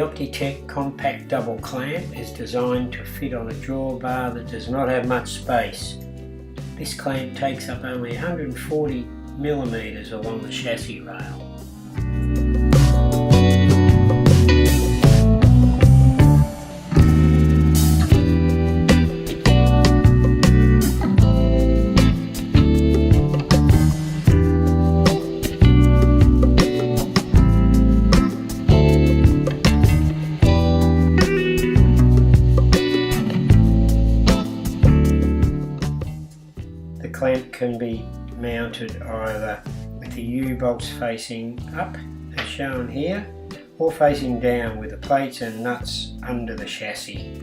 Optitec compact double clamp is designed to fit on a drawbar that does not have much space. This clamp takes up only 140 millimeters along the chassis rail. The clamp can be mounted either with the U-bolts facing up as shown here, or facing down with the plates and nuts under the chassis.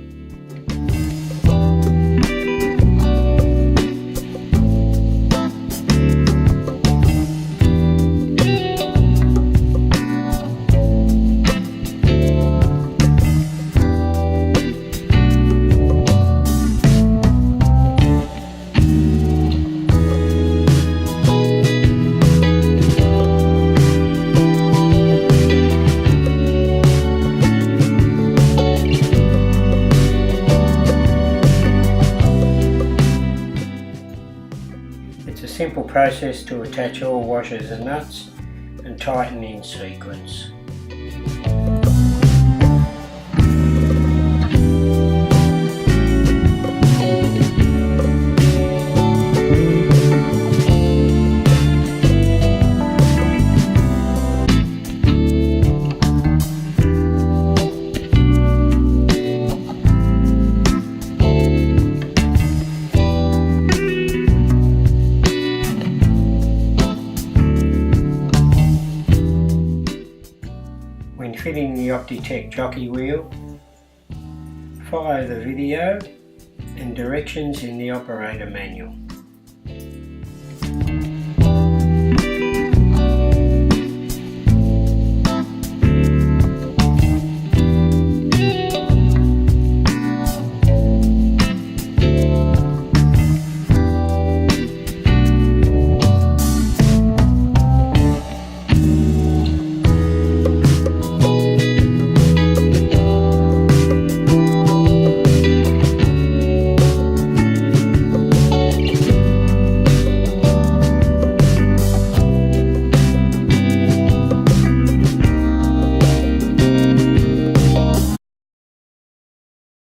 It's a simple process to attach all washers and nuts and tighten in sequence. When fitting the Optitec jockey wheel, follow the video and directions in the operator manual.